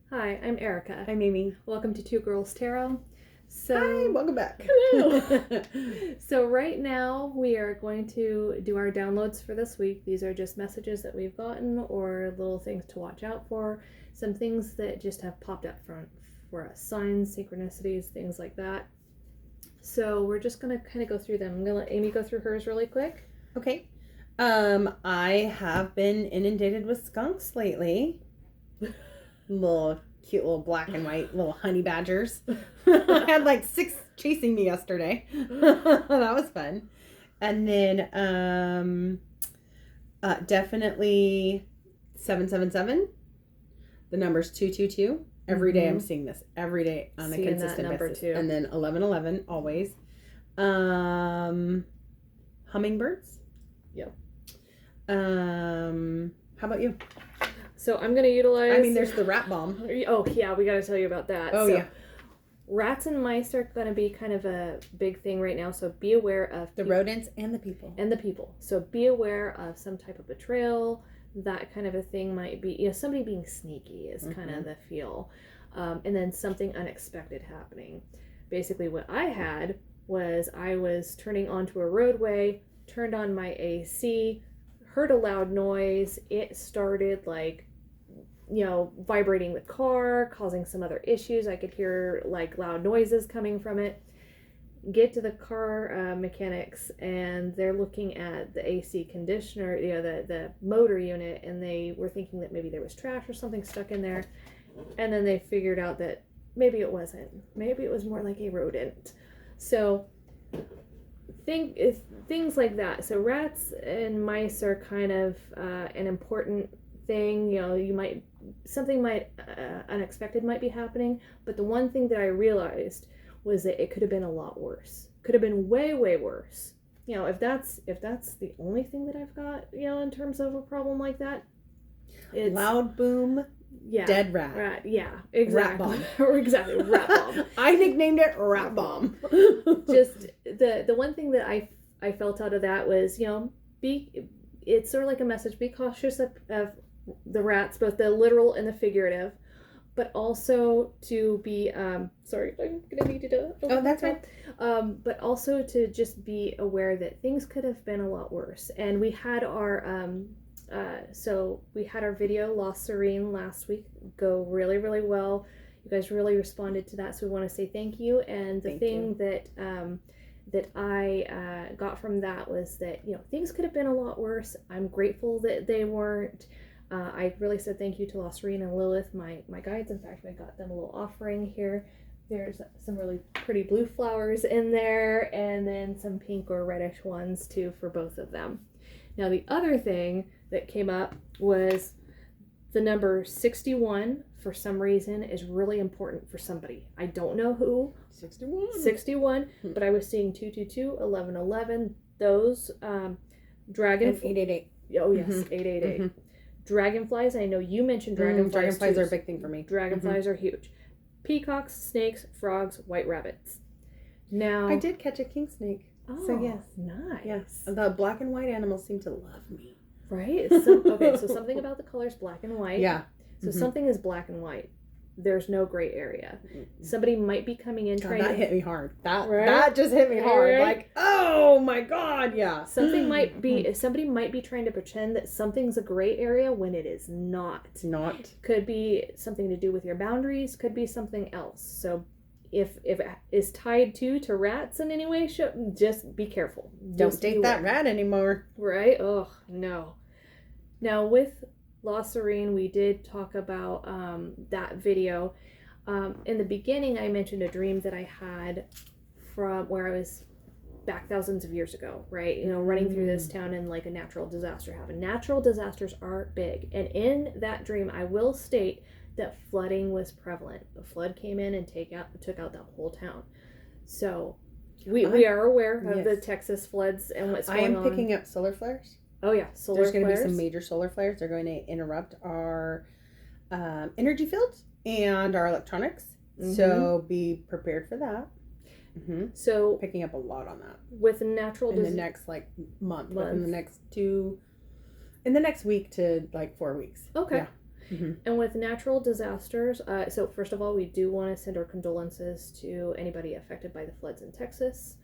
Hi, I'm Erica. I'm Amy. Welcome to Two Girls Tarot. Hi, welcome back. Hello. So right now we are going to do our downloads for this week. These are just messages that we've gotten or little things to watch out for. Some things that just have popped up for us. Signs, synchronicities, things like that. So we're just going to kind of go through them. I'm going to let Amy go through hers really quick. Okay. I have been inundated with skunks lately. Little cute little black and white little honey badgers. I had like 6 chasing me yesterday. That was fun. And then definitely 777. The number's 222. Every day I'm seeing this. Every day on a consistent basis. Too. And then 1111 always. Hummingbirds. Yep. How about you? So I'm going to utilize... I mean, there's the rat bomb. Oh, yeah, we got to tell you about that. Oh, yeah. Rats and mice are going to be kind of a big thing right now, so be aware of... The rodents and the people. So be aware of some type of betrayal. That kind of a thing might be... somebody being sneaky is kind of the feel. And then something unexpected happening. Basically, what I had was I was turning onto a roadway, turned on my AC, heard a loud noise. It started vibrating the car, causing some other issues. I could hear loud noises coming from it. Get to the car mechanics, and they're looking at the AC conditioner, the motor unit, and they were thinking that maybe there was trash or something stuck in there. And then they figured out that maybe it wasn't. Maybe it was more like a rodent. So things like that. So rats and mice are kind of an important thing. Something unexpected might be happening, but the one thing that I realized was that it could have been a lot worse. Could have been way, way worse. If that's the only thing that I've got, in terms of a problem like that, it's loud boom. Yeah. Dead rat. Yeah, exactly. Rat bomb. Exactly. Rat bomb. I nicknamed it rat bomb. Just the one thing that I felt out of that was, it's sort of like a message. Be cautious of the rats, both the literal and the figurative, but also to be sorry, I'm gonna need you to that's right. But also to just be aware that things could have been a lot worse. And we had our we had our video Lost Serene last week go really, really well. You guys really responded to that, so we want to say thank you. And the thing that I got from that was that things could have been a lot worse. I'm grateful that they weren't. I really said thank you to Lost Serene and Lilith, my guides. In fact, I got them a little offering here. There's some really pretty blue flowers in there, and then some pink or reddish ones too for both of them. Now the other thing that came up was the number 61 for some reason is really important for somebody. I don't know who. 61, but I was seeing 222, 1111, those dragonflies. 888. Oh yes, 888. Dragonflies, I know you mentioned dragonflies. Dragonflies are a big thing for me. Dragonflies are huge. Peacocks, snakes, frogs, white rabbits. Now I did catch a king snake. Oh, so yes. Nice. Yes. The black and white animals seem to love me. Right? So something about the colors black and white. Yeah. So something is black and white. There's no gray area. Somebody might be coming in trying to... That hit me hard. That just hit me hard. Right? Like, oh my God, yeah. Somebody might be trying to pretend that something's a gray area when it is not. It's not. Could be something to do with your boundaries, could be something else. So if it is tied to rats in any way, just be careful. Don't date that rat anymore. Right? Oh, no. Now, with Lost Serene, we did talk about that video. In the beginning, I mentioned a dream that I had from where I was back thousands of years ago, right? Running through this town and a natural disaster happened. Natural disasters are big. And in that dream, I will state that flooding was prevalent. The flood came in and took out that whole town. So we are aware of the Texas floods and what's going on. I am picking up solar flares. Oh yeah, There's going to be some major solar flares. They're going to interrupt our energy fields and our electronics. So be prepared for that. So picking up a lot on that with natural in the next month, within the next in the next week to 4 weeks. Okay. Yeah. Mm-hmm. And with natural disasters, so first of all, we do want to send our condolences to anybody affected by the floods in Texas.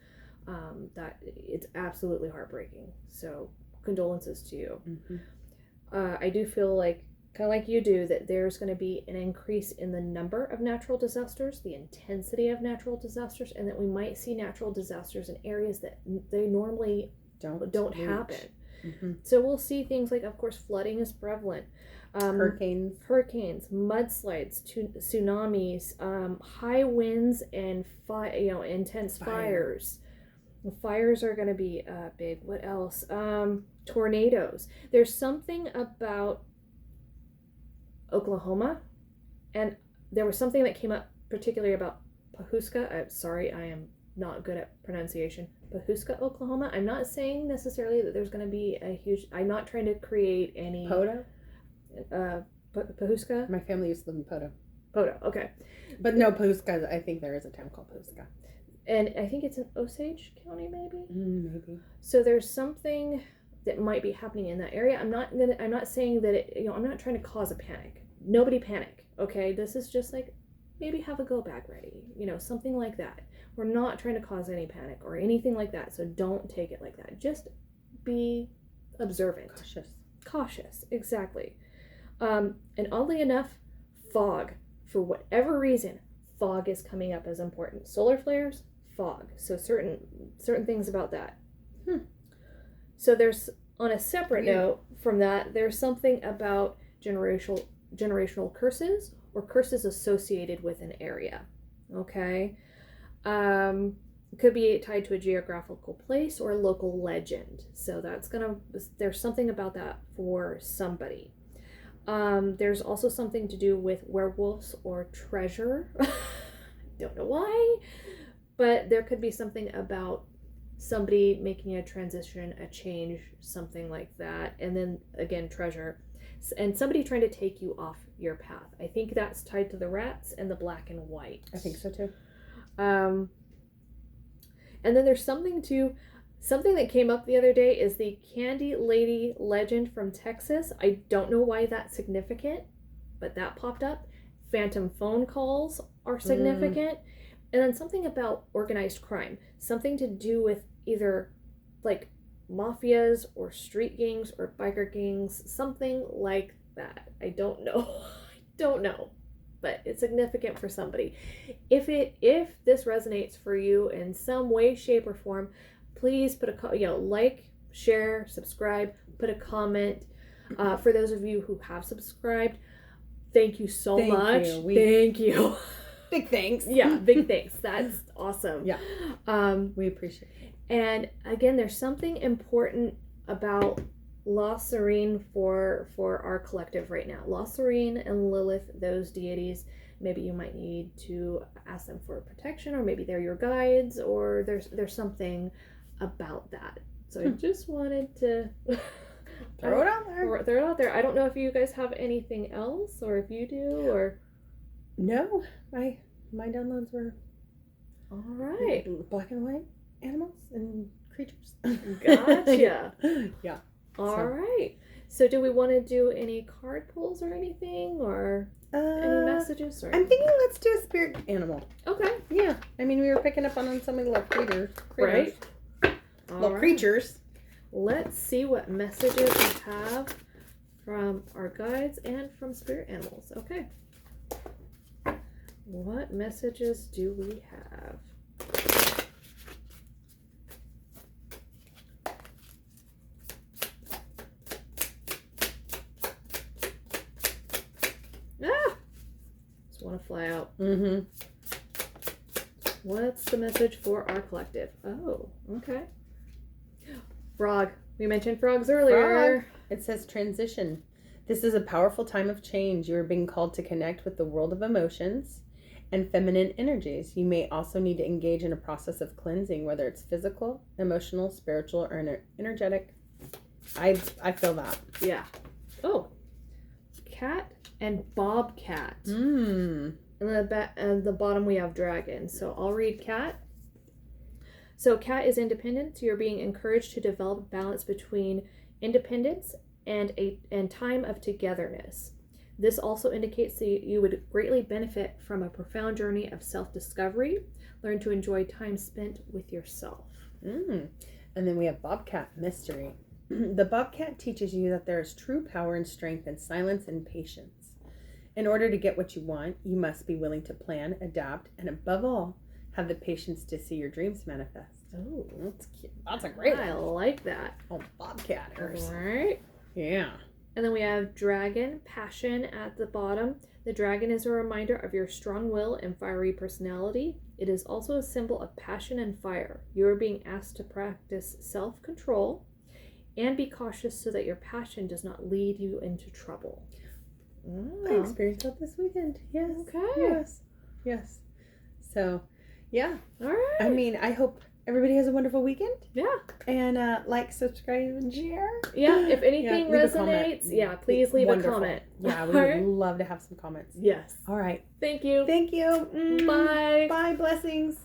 That it's absolutely heartbreaking. So condolences to you. Mm-hmm. I do feel like, kind of like you do, that there's going to be an increase in the number of natural disasters, the intensity of natural disasters, and that we might see natural disasters in areas that they normally don't happen. Mm-hmm. So we'll see things like, of course, flooding is prevalent. Hurricanes, mudslides, tsunamis, high winds, and intense fires. Fires are going to be big. What else? Tornadoes. There's something about Oklahoma, and there was something that came up particularly about Pawhuska. I'm sorry, I am not good at pronunciation. Pawhuska, Oklahoma. I'm not saying necessarily that there's going to be a huge. I'm not trying to create any. Poto? Pawhuska? My family used to live in Poto. Poto, okay. But no, Pawhuska, I think there is a town called Pawhuska. And I think it's in Osage County, maybe? Maybe. So there's something that might be happening in that area. I'm not saying that it, I'm not trying to cause a panic. Nobody panic, okay? This is just like, maybe have a go bag ready, something like that. We're not trying to cause any panic or anything like that, so don't take it like that. Just be observant. Cautious, exactly. And oddly enough, fog. For whatever reason, fog is coming up as important. Solar flares, fog. So certain things about that. So there's, on a separate note from that, there's something about generational curses or curses associated with an area. Okay? It could be tied to a geographical place or a local legend. So there's something about that for somebody. There's also something to do with werewolves or treasure. Don't know why, but there could be something about somebody making a transition, a change, something like that. And then again, treasure, and somebody trying to take you off your path. I think that's tied to the rats and the black and white. I think so too. And then there's something that came up the other day is the Candy Lady legend from Texas. I don't know why that's significant, but that popped up. Phantom phone calls are significant. And then something about organized crime. Something to do with either like mafias or street gangs or biker gangs. Something like that. I don't know. But it's significant for somebody. If this resonates for you in some way, shape, or form, please put a like, share, subscribe, put a comment. For those of you who have subscribed, thank you so much. Thank you. Big thanks. Yeah, big thanks. That's awesome. Yeah. We appreciate it. And again, there's something important about La Serene for our collective right now. La Serene and Lilith, those deities, maybe you might need to ask them for protection, or maybe they're your guides, or there's something about that. So I just wanted to throw it out there. I don't know if you guys have anything else, or if you do, or no. My downloads were all right. Black and white animals and creatures. Gotcha. Yeah. All right. So do we want to do any card pulls or anything, or any messages? Or I'm thinking let's do a spirit animal. Okay. Yeah. I mean, we were picking up on so many little critters. Right. Little creatures. Let's see what messages we have from our guides and from spirit animals. Okay. What messages do we have? Just want to fly out. What's the message for our collective? Oh, okay. Frog. We mentioned frogs earlier. Frog. It says transition. This is a powerful time of change. You are being called to connect with the world of emotions and feminine energies. You may also need to engage in a process of cleansing, whether it's physical, emotional, spiritual, or energetic. I feel that. Yeah. Oh. Cat and bobcat. And at the bottom we have dragon. So I'll read cat. So cat is independent. So you're being encouraged to develop balance between independence and time of togetherness. This also indicates that you would greatly benefit from a profound journey of self-discovery. Learn to enjoy time spent with yourself. And then we have Bobcat Mystery. The Bobcat teaches you that there is true power and strength in silence and patience. In order to get what you want, you must be willing to plan, adapt, and above all, have the patience to see your dreams manifest. Oh, That's cute. That's a great I one. like that. Oh, Bobcatters. All right. Yeah. And then we have Dragon, Passion at the bottom. The dragon is a reminder of your strong will and fiery personality. It is also a symbol of passion and fire. You are being asked to practice self-control and be cautious so that your passion does not lead you into trouble. I experienced that this weekend. Yes. Okay. Yes. So, yeah. All right. I mean, I hope everybody has a wonderful weekend. Yeah. And like, subscribe, and share. Yeah. If anything leave a comment. resonates, please leave Wonderful. a comment. Yeah, we All would right. love to have some comments. Yes. All right. Thank you. Thank you. Bye. Bye. Blessings.